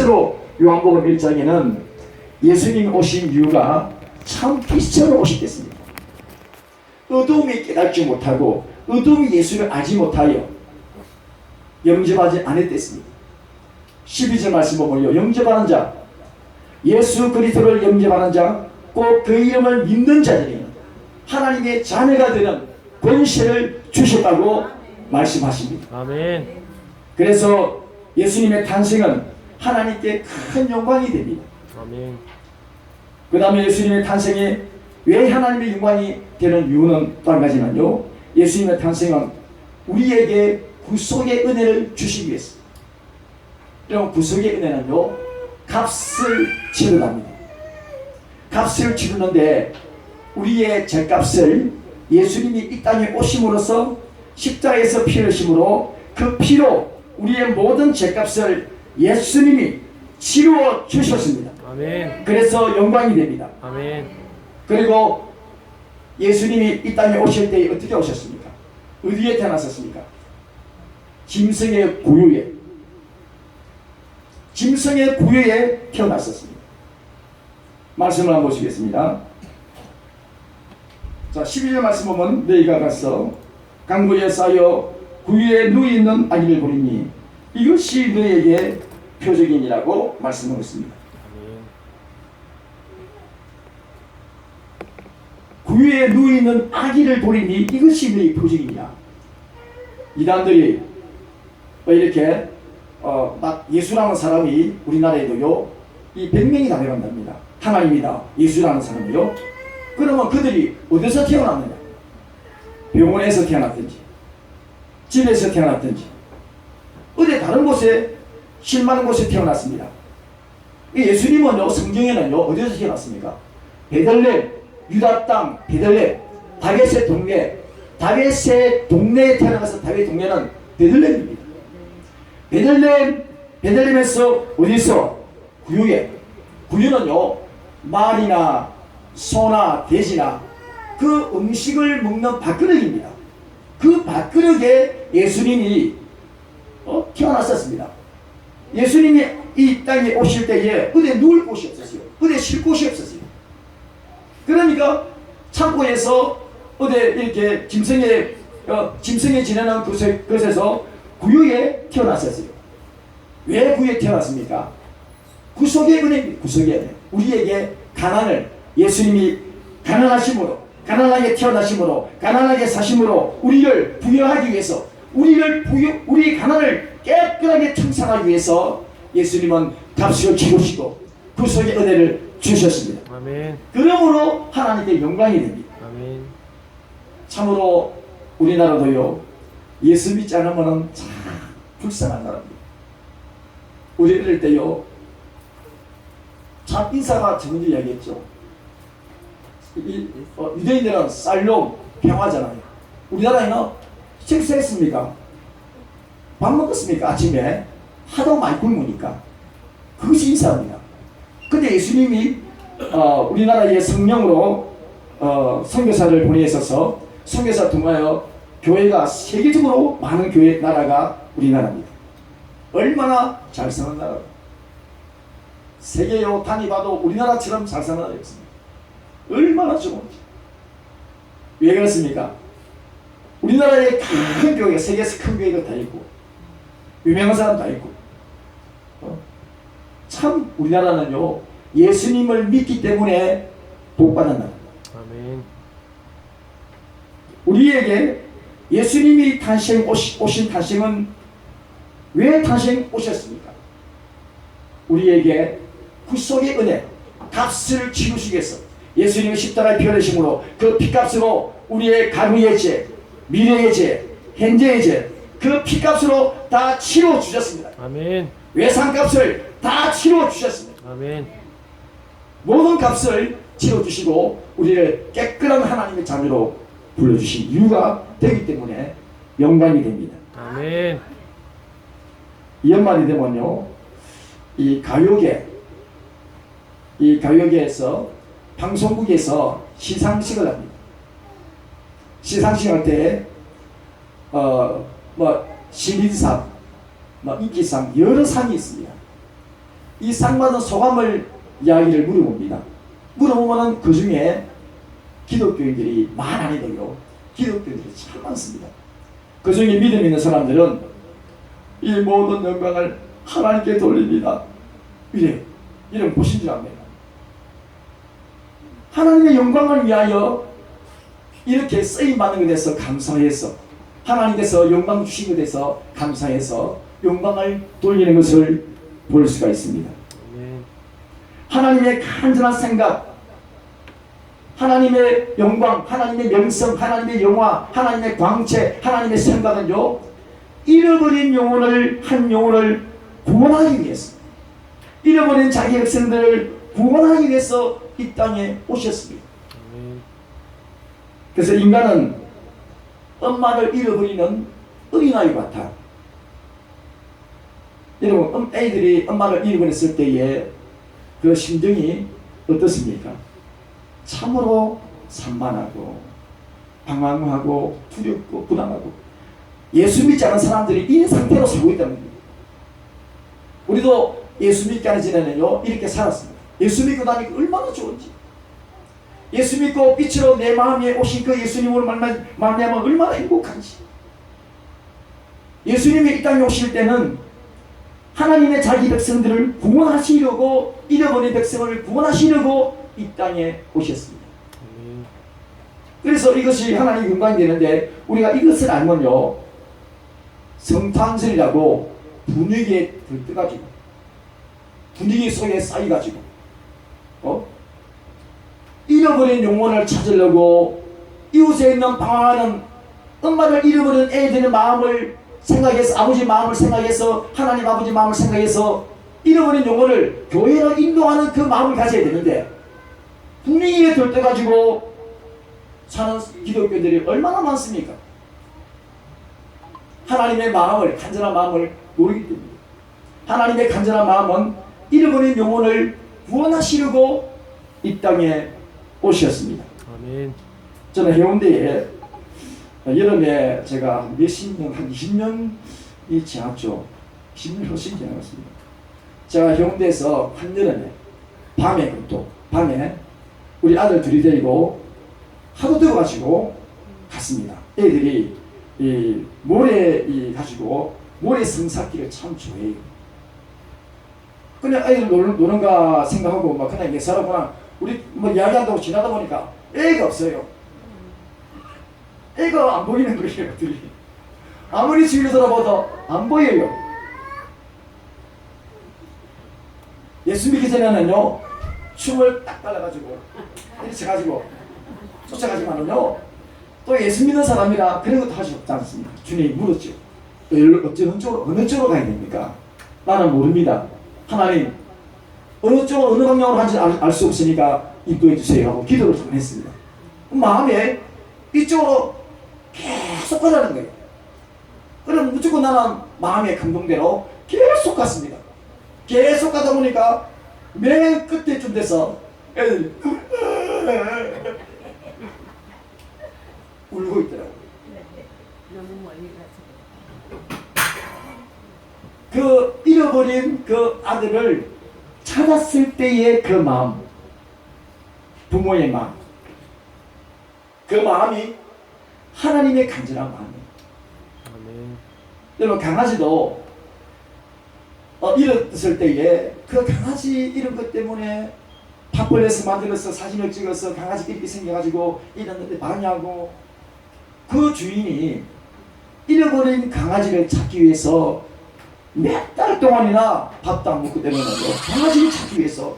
실제로 요한복음 1장에는 예수님 오신 이유가 참 빛으로 오셨겠습니다. 어둠이 깨닫지 못하고 어둠이 예수를 알지 못하여 영접하지 않았댔습니다. 12절 말씀 보면요, 영접하는 자, 예수 그리스도를 영접하는 자, 꼭 그 이름을 믿는 자들이 하나님의 자녀가 되는 권세를 주셨다고 말씀하십니다. 아멘. 그래서 예수님의 탄생은 하나님께 큰 영광이 됩니다. 아멘. 그 다음에 예수님의 탄생에 왜 하나님의 영광이 되는 이유는 또 한 가지는요, 예수님의 탄생은 우리에게 구속의 은혜를 주시기 위해서. 그럼 구속의 은혜는요, 값을 치르답니다. 값을 치르는데 우리의 죄값을 예수님이 이 땅에 오심으로써 십자가에서 피 흘리심으로 그 피로 우리의 모든 죄값을 예수님이 치루어 주셨습니다. 아멘. 그래서 영광이 됩니다. 아멘. 그리고 예수님이 이 땅에 오실 때 어떻게 오셨습니까? 어디에 태어나셨습니까? 짐승의 구유에, 짐승의 구유에 태어났었습니다. 말씀을 한번 보시겠습니다. 자, 12절 말씀 보면 너희가 가서 강구에 쌓여 구유에 누워있는 아기를 보리니 이것이 너희에게 표적이니라고 말씀하고 있습니다. 구유에 누워있는 아기를 보리니 이것이 너희 표적이냐. 이단들이 이렇게 막 예수라는 사람이 우리나라에도요, 이 100명이 다 내려간답니다. 하나님이다 예수라는 사람이요. 그러면 그들이 어디서 태어났느냐? 병원에서 태어났든지 집에서 태어났든지 어디 다른 곳에 실만한 곳에 태어났습니다. 예수님은요, 성경에는요, 어디서 태어났습니까? 베들레헴, 유다 땅 베들레헴, 다윗의 동네, 다윗의 동네에 태어나서 다윗 동네는 베들레헴입니다. 베들레헴에서 어디서? 구유에. 구유는요, 말이나 소나 돼지나 그 음식을 먹는 밥그릇입니다. 그 밥그릇에 예수님이 태어났었습니다. 예수님이 이 땅에 오실 때에 어디에 누울 곳이 없었어요. 어디에 쉴 곳이 없었어요. 그러니까 창고에서 어디 이렇게 짐승에 지내는 그곳에서 구유에 태어났었어요. 왜 구유에 태어났습니까? 구속의 은혜입니다. 구속의 은혜. 우리에게 가난을, 예수님이 가난하심으로, 가난하게 태어나심으로, 가난하게 사심으로 우리를 부여하기 위해서, 우리의 가난을 깨끗하게 청산하기 위해서 예수님은 값을 치르시고 구속의 은혜를 주셨습니다. 아멘. 그러므로 하나님께 영광이 됩니다. 아멘. 참으로 우리나라도요, 예수 믿지 않으면 참 불쌍한 나라입니다. 우리 이럴 때요, 참 인사가 저 먼저 이야기했죠. 유대인들은 샬롬, 평화잖아요. 우리나라에는 식사했습니까? 밥 먹었습니까? 아침에 하도 많이 굶으니까. 그것이 인사입니다. 근데 예수님이 우리나라에 성령으로 선교사를 보내셔서 선교사 통하여 교회가 세계적으로 많은 교회 나라가 우리나라입니다. 얼마나 잘 사는 나라. 세계요 다니봐도 우리나라처럼 잘 사는 나라가 없습니다. 얼마나 좋은지. 왜 그렇습니까? 우리나라에 큰 교회가, 세계에서 큰 교회가 다 있고 유명한 사람 다 있고, 참 우리나라는요, 예수님을 믿기 때문에 복받은 나라. 아멘. 우리에게 예수님이 오신 탄생은 왜 오셨습니까? 우리에게 구속의 은혜, 값을 치르시기 위해서 예수님의 십자가의 피 흘리심으로 그 피값으로 우리의 과거의 죄, 미래의 죄, 현재의 죄, 그 피값으로 다 치러 주셨습니다. 아멘. 외상값을 다 치러 주셨습니다. 아멘. 모든 값을 치러 주시고 우리를 깨끗한 하나님의 자녀로 불러주신 이유가 되기 때문에 영광이 됩니다. 아멘. 이 연말이 되면요, 이 가요계에서 방송국에서 시상식을 합니다. 시상식 할 때 신인상, 인기상 여러 상이 있습니다. 이 상 받은 소감을 이야기를 물어봅니다. 물어보면은 그 중에 기독교인들이 만 아니더요. 기독교인들이 참 많습니다. 그 중에 믿음 있는 사람들은 이 모든 영광을 하나님께 돌립니다. 이런 보신 줄 압니다. 하나님의 영광을 위하여 이렇게 쓰임받는 것에 대해서 감사해서, 하나님께서 영광 주신 것에 대해서 감사해서 영광을 돌리는 것을 볼 수가 있습니다. 하나님의 간절한 생각, 하나님의 영광, 하나님의 명성, 하나님의 영화, 하나님의 광채, 하나님의 생각은요, 잃어버린 영혼을, 한 영혼을 구원하기 위해서, 잃어버린 자기 백성들을 구원하기 위해서 이 땅에 오셨습니다. 그래서 인간은 엄마를 잃어버리는 어린아이 같아. 여러분, 애들이 엄마를 잃어버렸을 때에 그 심정이 어떻습니까? 참으로 산만하고 방황하고 두렵고 불안하고, 예수 믿지 않은 사람들이 이 상태로 살고 있다는 겁니다. 우리도 예수 믿기 전에는요 이렇게 살았습니다. 예수 믿고 나니까 얼마나 좋은지, 예수 믿고 빛으로 내 마음에 오신 그 예수님으로 만나면 얼마나 행복한지. 예수님이 이 땅에 오실 때는 하나님의 자기 백성들을 구원하시려고, 잃어버린 백성을 구원하시려고 이 땅에 오셨습니다. 그래서 이것이 하나님의 영광이 되는데, 우리가 이것을 알면요 성탄절이라고 분위기에 들떠가지고, 분위기 속에 쌓여가지고 잃어버린 영혼을 찾으려고 이웃에 있는 방황하는 엄마를 잃어버린 애들의 마음을 생각해서, 아버지 마음을 생각해서, 하나님 아버지 마음을 생각해서 잃어버린 영혼을 교회로 인도하는 그 마음을 가져야 되는데, 분위기에 들떠가지고 사는 기독교들이 얼마나 많습니까? 하나님의 마음을, 간절한 마음을 모르기 때문에. 하나님의 간절한 마음은 잃어버린 영혼을 구원하시려고 이 땅에 오셨습니다. 아멘. 저는 해운대에 여름에 제가 몇십 년, 한 20년이 지났죠. 10년 훨씬 지나갔습니다. 제가 해운대에서 한여름에 밤에 우리 아들 둘이 데리고 하도 더워가지고 갔습니다. 애들이 이 모래 가지고 모래 성사기를 참 좋아해요. 그냥 애들 노는가 생각하고 막 그냥 예사라거나 우리 뭐 이야기한다고 지나다 보니까 애가 없어요. 애가 안 보이는 거예요. 둘이 아무리 주위를 돌아봐도 안 보여요. 예수 믿기 전에는요 춤을 딱 발라가지고 이렇게 가지고 쫓아가지만은요 또 예수 믿는 사람이라 그런 것도 할 수 없지 않습니까? 주님이 물었죠. 어느 쪽으로 가야 됩니까? 나는 모릅니다. 하나님 어느 쪽으로 어느 방향으로 가는지 알 수 없으니까 인도해 주세요 하고 기도를 했습니다. 마음에 이쪽으로 계속 가라는 거예요. 그럼 무조건 나는 마음의 감동대로 계속 갔습니다. 계속 가다 보니까 맨 끝에쯤 돼서 애들이 울고 있더라고요. 그 잃어버린 그 아들을 찾았을 때의 그 마음, 부모의 마음, 그 마음이 하나님의 간절한 마음이에요. 여러분 강아지도 잃었을 때에 그 강아지 잃은 것 때문에 팝걸에서 만들어서 사진을 찍어서 강아지 이렇게 생겨가지고 잃었는데 방해하고, 그 주인이 잃어버린 강아지를 찾기 위해서 몇 달 동안이나 밥도 안 먹고 때문에 강아지를 찾기 위해서